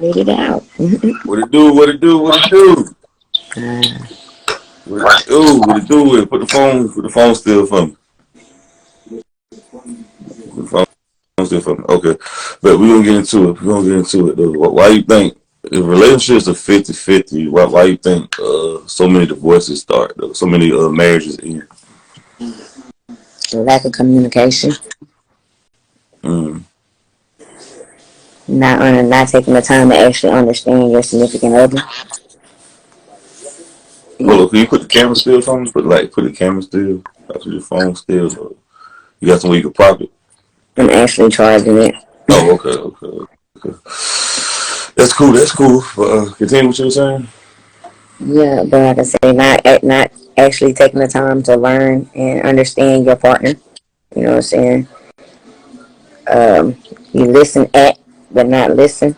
Read it out. What it do? What it do? What it do? What it do? What it do? Put the phone still for me. Put the phone still for me. Okay, but we gonna get into it. We gonna get into it though. Why you think if relationships are 50-50, why you think so many divorces start though? So many marriages end? The lack of communication, Mm. not taking the time to actually understand your significant other. Hold on, can you put the camera still for me? Put the camera still. Put your phone still. So you got somewhere you can prop it. And actually charging it. Oh, okay. That's cool. That's cool. Continue what you were saying. Yeah, but like I say, not actually taking the time to learn and understand your partner. You know what I'm saying? You listen at, but not listen.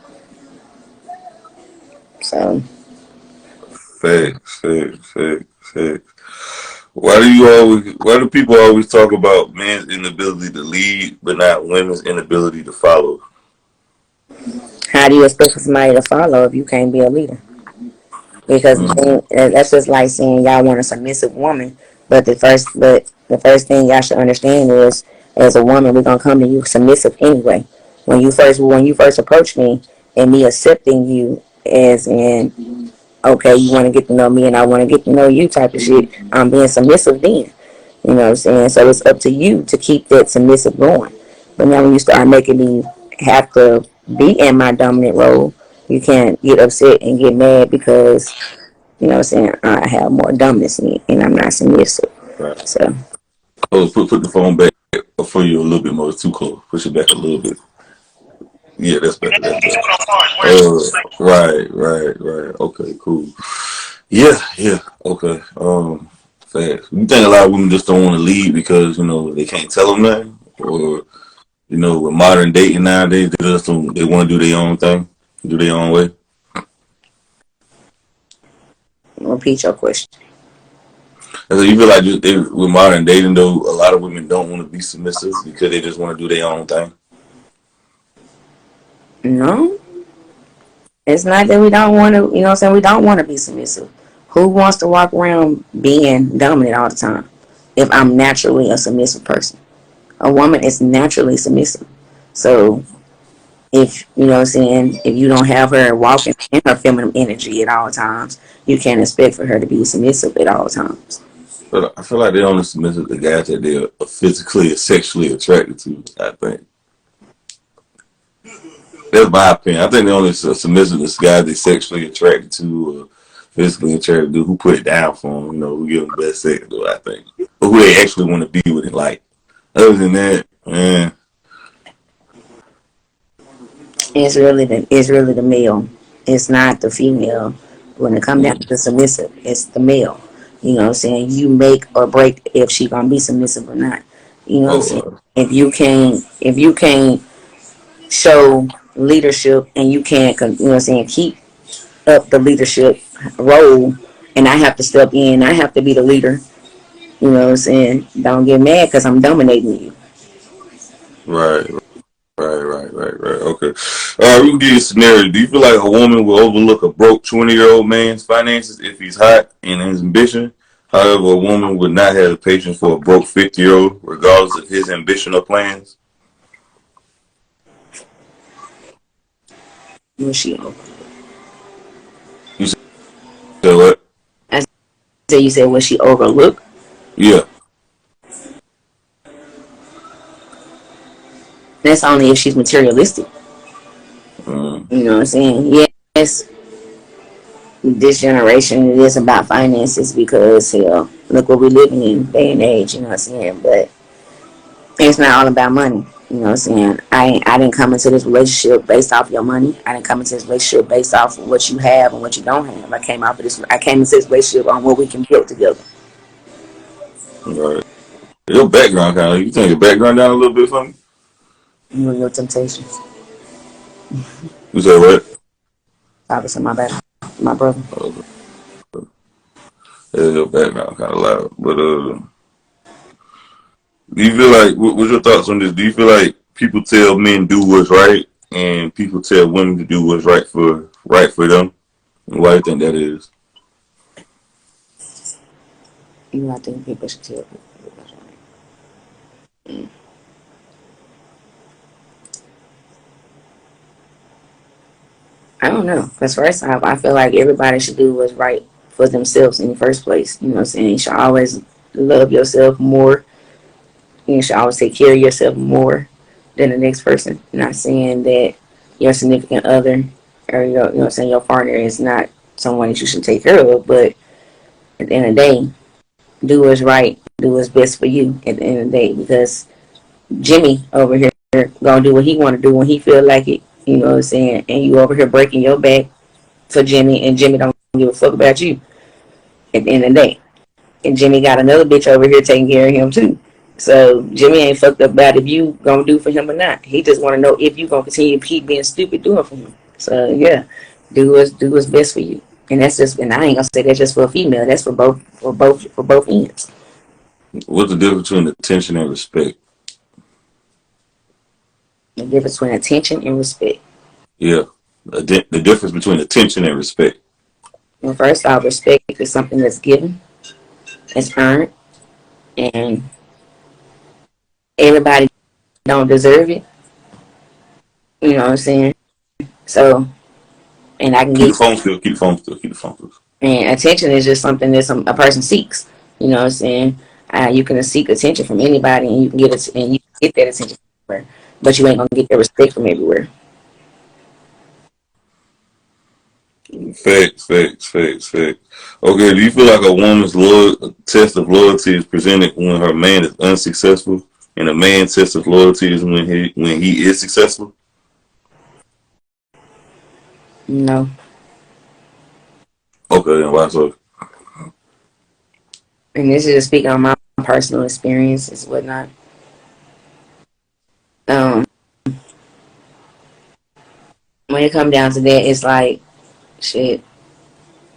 So Facts. Why do people always talk about men's inability to lead, but not women's inability to follow? how do you expect somebody to follow if you can't be a leader? Because Mm. that's just like saying y'all want a submissive woman, but the first thing y'all should understand is, as a woman, we're gonna come to you submissive anyway. When you first approach me and me accepting you as in, okay, you want to get to know me and I want to get to know you type of shit, I'm being submissive then. You know what I'm saying? So it's up to you to keep that submissive going. But now when you start making me have to be in my dominant role, you can't get upset and get mad because, you know what I'm saying, I have more dominance in it and I'm not submissive. Right. So Oh, put the phone back for you a little bit more. It's too close. Push it back a little bit. Yeah, that's better. That's better. Right. Okay, cool. Yeah. Okay. Fast. You think a lot of women just don't want to lead because they can't tell them nothing, or with modern dating nowadays, they want to do their own thing, do their own way. repeat your question. And so you feel like with modern dating though, a lot of women don't want to be submissive because they just want to do their own thing. No, it's not that we don't want to, you know what I'm saying, we don't want to be submissive. Who wants to walk around being dominant all the time if I'm naturally a submissive person? A woman is naturally submissive. So if you know what I'm saying, if you don't have her walking in her feminine energy at all times, you can't expect for her to be submissive at all times. But I feel like they only submissive to guys that they're physically or sexually attracted to. I think that's my opinion. I think they only submissive to guys they sexually attracted to or physically attracted to, who put it down for them. Who give them the best sex. Though I think, but who they actually want to be with it. Like other than that, man. It's really the male. It's not the female. When it comes down to the submissive, it's the male. You know what I'm saying? You make or break if she gonna be submissive or not. You know what I'm saying? Oh, If you can't show leadership and you can't, you know what I'm saying, keep up the leadership role, and I have to step in, I have to be the leader. You know what I'm saying? Don't get mad because I'm dominating you. right. Right. Okay. We can give you a scenario. Do you feel like a woman will overlook a broke 20-year-old man's finances if he's hot and his ambition? However, a woman would not have the patience for a broke 50-year-old, regardless of his ambition or plans. Was she over? You said what? I said, you said, was she overlooked? Yeah. That's only if she's materialistic. Mm, You know what I'm saying? Yes, this generation it is about finances because hell, look what we're living in day and age. You know what I'm saying? But it's not all about money. You know what I'm saying? I didn't come into this relationship based off your money. I didn't come into this relationship based off of what you have and what you don't have. I came into this relationship on what we can build together. right. Your background kind of. You turn your background down a little bit for me. You and your temptations. You said what? Obviously, my brother. Okay. Yeah, your background kind of loud, but do you feel like what's your thoughts on this? Do you feel like people tell men do what's right, and people tell women to do what's right for them. Why do you think that is? I think people should tell people that's right. I don't know. Because first off, I feel like everybody should do what's right for themselves in the first place. You know what I'm saying? You should always love yourself more. You should always take care of yourself more than the next person. I'm not saying that your significant other or your, you know what I'm saying, your partner is not someone that you should take care of, but at the end of the day, do what's right, do what's best for you at the end of the day. Because Jimmy over here gonna do what he want to do when he feel like it. You know what I'm saying? And you over here breaking your back for Jimmy, and Jimmy don't give a fuck about you at the end of the day. And Jimmy got another bitch over here taking care of him too. So Jimmy ain't fucked up about if you gonna do for him or not. He just want to know if you gonna continue to keep being stupid doing for him. So yeah, do what's best for you. And that's just, and I ain't gonna say that's just for a female. That's for both ends. What's the difference between attention and respect? The difference between attention and respect. Yeah, the difference between attention and respect. Well, first off, respect is something that's given, it's earned, and everybody don't deserve it. You know what I'm saying? So, and I can Keep get, the phone still. Keep the phone still. Keep the phone still. and attention is just something that a person seeks. You know what I'm saying? You can seek attention from anybody, and you can get it, and you can get that attention from everywhere, but you ain't gonna get that respect from everywhere. Facts, facts, facts, facts. Okay, do you feel like a woman's test of loyalty is presented when her man is unsuccessful, and a man's test of loyalty is when he is successful? No, Okay, then why so? and this is just speaking on my personal experiences, whatnot. Um, when it comes down to that, it's like shit.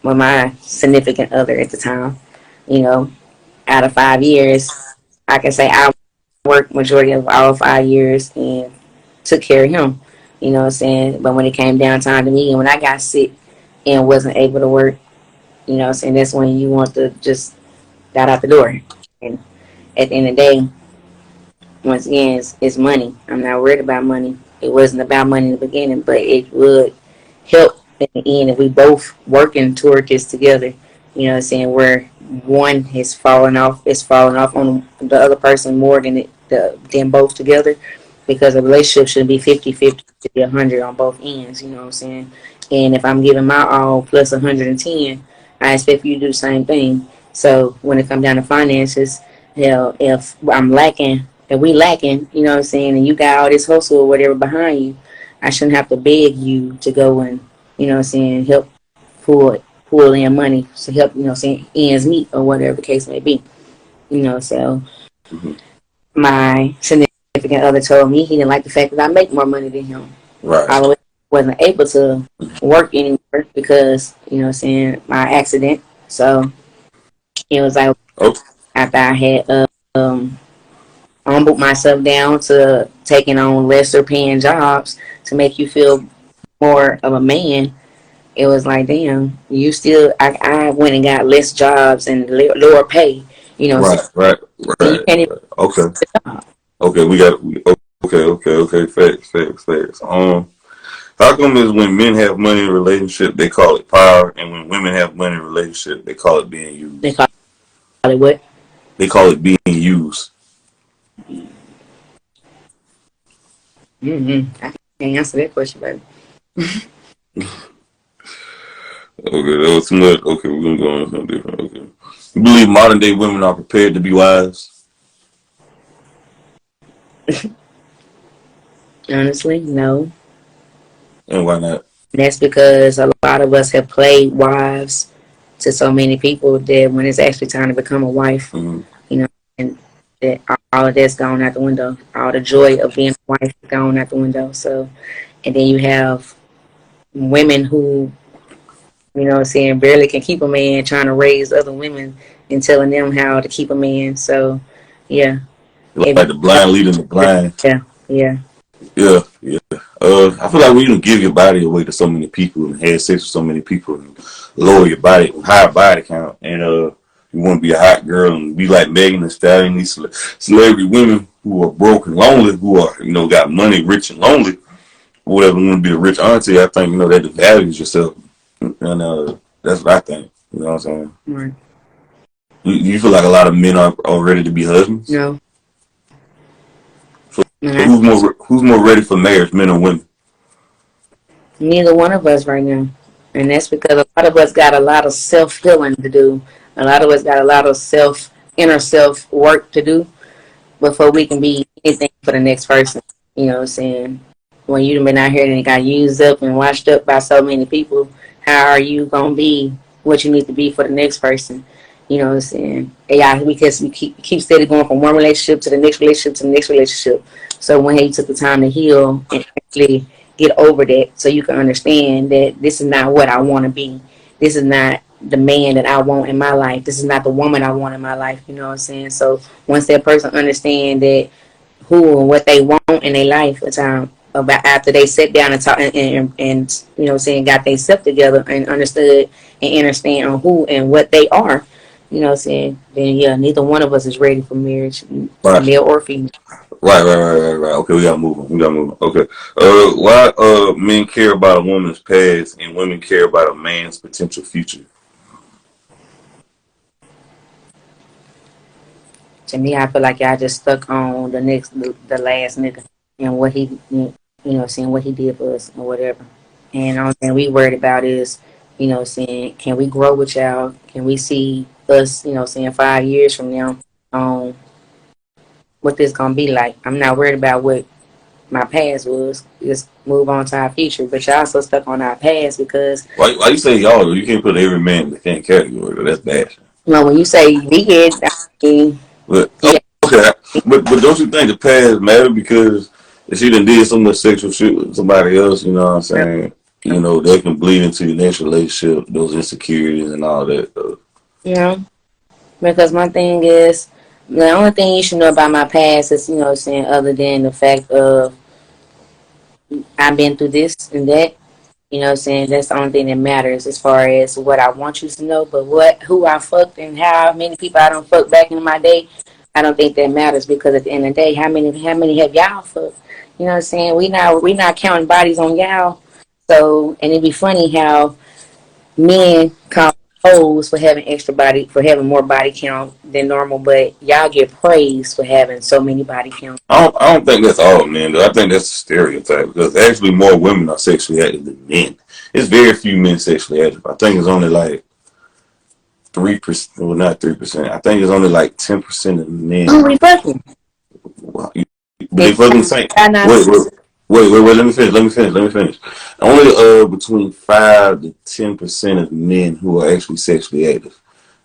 With my significant other at the time, you know, out of 5 years, I can say I worked majority of all 5 years and took care of him. You know what I'm saying? But when it came down time to me, and when I got sick and wasn't able to work, you know what I'm saying, that's when you want to just got out the door. And at the end of the day, once again, it's money. I'm not worried about money. It wasn't about money in the beginning, but it would help in the end if we both working toward this together. You know what I'm saying? Where one is falling off on the other person more than both together. Because a relationship should be 50-50, 100 on both ends. You know what I'm saying? And if I'm giving my all plus 110, I expect you to do the same thing. So when it comes down to finances, hell, if we lacking, you know what I'm saying, and you got all this hustle or whatever behind you, I shouldn't have to beg you to go and, you know what I'm saying, help pull in money to help, you know what I'm saying, ends meet or whatever the case may be. You know, so Mm-hmm. my significant other told me he didn't like the fact that I make more money than him. Right. I wasn't able to work anymore because, you know what I'm saying, my accident. So it was like Okay. after I had humbled myself down to taking on lesser paying jobs to make you feel more of a man, it was like, damn, you still, I went and got less jobs and lower pay, you know, Right. Right. and you Right. can't even Right. Okay. get a job. Okay. Okay. Okay. Okay. Facts. Facts. Facts. How come is when men have money in a relationship they call it power, and when women have money in a relationship they call it being They used? call it what? They call it being used. I can't answer that question, baby. Okay, that was too much. Okay, we're gonna go on something different. Okay. You believe modern day women are prepared to be wives? Honestly, no. And why not? That's because a lot of us have played wives to so many people that when it's actually time to become a wife, Mm-hmm. you know, and that all of that's gone out the window. All the joy of being a wife is gone out the window. So, and then you have women who, you know what I'm saying, barely can keep a man trying to raise other women and telling them how to keep a man. So, yeah, Like the blind leading the blind. yeah, yeah. Yeah, yeah. I feel like when you give your body away to so many people and have sex with so many people and lower your body, higher body count, and you want to be a hot girl and be like Megan Thee Stallion, these celebrity women who are broke and lonely, who are got money, rich and lonely, whatever, want to be a rich auntie. I think that devalues yourself, and that's what I think. You know what I'm saying? Right. You feel like a lot of men are ready to be husbands? No. So And who's more ready for marriage, men or women? neither one of us right now. And that's because a lot of us got a lot of self healing to do. A lot of us got a lot of inner self work to do before we can be anything for the next person. You know what I'm saying? When you've been out here and got used up and washed up by so many people, how are you gonna be what you need to be for the next person? You know what I'm saying? Yeah, because we keep steady going from one relationship to the next relationship to the next relationship. So when he took the time to heal and actually get over that, so you can understand that this is not what I want to be. This is not the man that I want in my life. This is not the woman I want in my life. You know what I'm saying? So once that person understand that who and what they want in their life at time about after they sit down and talk and you know what I'm saying, got themselves together and understood and understand on who and what they are, you know what I'm saying, then yeah, neither one of us is ready for marriage, Right. male or female. Right. Okay, we gotta move on. Okay. Why men care about a woman's past and women care about a man's potential future? To me, I feel like y'all just stuck on the last nigga and what he, you know, saying what he did for us or whatever. And the only thing we worried about is, you know, saying, can we grow with y'all? Can we see us, you know, saying 5 years from now, um, what this gonna be like? I'm not worried about what my past was. Just move on to our future. But y'all so stuck on our past because, Why you say y'all? You can't put every man in the same category. That's bad. you know, when you say we had, I mean, But yeah, okay, but don't you think the past matter because if she done did so much sexual shit with somebody else, you know what I'm saying? They can bleed into your next relationship, those insecurities and all that. you know. Because my thing is, the only thing you should know about my past is, you know what I'm saying, other than the fact of I've been through this and that, you know what I'm saying, that's the only thing that matters as far as what I want you to know. But who I fucked and how many people I don't fuck back in my day, I don't think that matters because at the end of the day, how many have y'all fucked? You know what I'm saying? We not counting bodies on y'all. So, and it'd be funny how men call hoes for having extra body, for having more body count than normal, but y'all get praised for having so many body count. I don't think that's all men, though. I think that's a stereotype because actually more women are sexually active than men. It's very few men sexually active. I think it's only like 3%. Well, not 3%. I think it's only like 10% of Oh, men. we fucking. Well, but they If fucking the same. I not, Wait. Let me finish. Only between 5 to 10% of men who are actually sexually active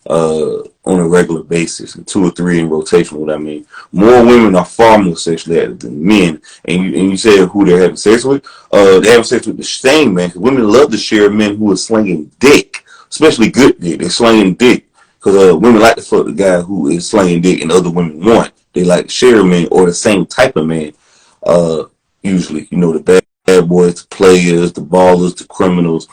on a regular basis, and 2 or 3 in rotation. What I mean, more women are far more sexually active than men. And you said who they're having sex with? They're having sex with the same man. Because women love to share men who are slinging dick, especially good dick. They're slinging dick because women like to fuck the guy who is slinging dick, and other women want. They like to share men or the same type of man. Uh, Usually, the bad boys, the players, the ballers, the criminals.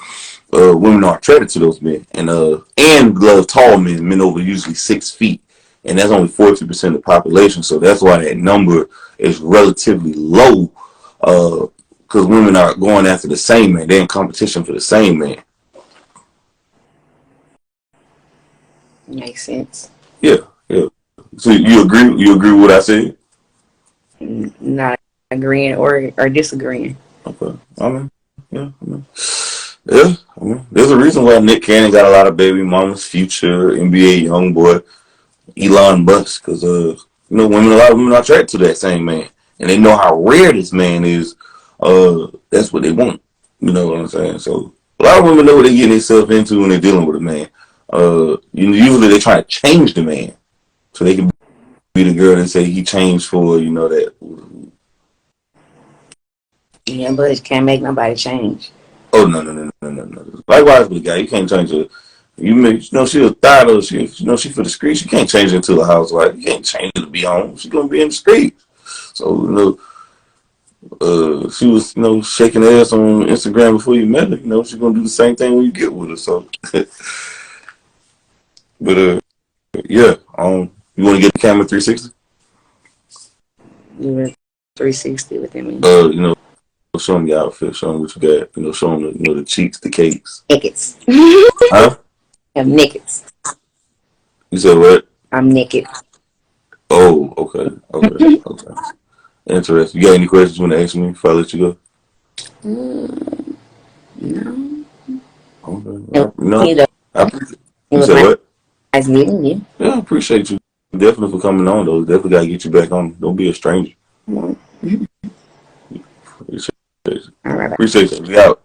Women are attracted to those men, and love tall men, men over usually 6 feet, and that's only 40% of the population. So that's why that number is relatively low, because women are going after the same man. They're in competition for the same man. makes sense. Yeah, yeah. So you agree? You agree with what I said? Not agreeing or disagreeing. Okay. Yeah. There's a reason why Nick Cannon got a lot of baby mamas, Future, NBA young boy, Elon Musk, because a lot of women are attracted to that same man, and they know how rare this man is. That's what they want. You know what I'm saying? So a lot of women know what they're getting themselves into when they're dealing with a man. Usually they try to change the man so they can be the girl that say he changed for that. Yeah, but it can't make nobody change. Oh no. Likewise with the guy, you can't change her. She a thought or she for the streets. You can't change her into a housewife. You can't change her to be home. She's gonna be in the streets. So She was, shaking ass on Instagram before you met her. She's gonna do the same thing when you get with her. So, but yeah. You want to get the camera 360? You were 360 with him. Show them your outfit. Show them what you got. Show them the cheeks, the cakes. Nickets. Huh? I'm nickets. You said what? I'm naked. Oh, okay, okay. Interesting. You got any questions you want to ask me before I let you go? No. Okay. It You was said what? nice meeting you. Yeah, I appreciate you. Definitely for coming on, though. Definitely got to get you back on. Don't be a stranger. Mm-hmm. Appreciate you. All right. Appreciate you. We out.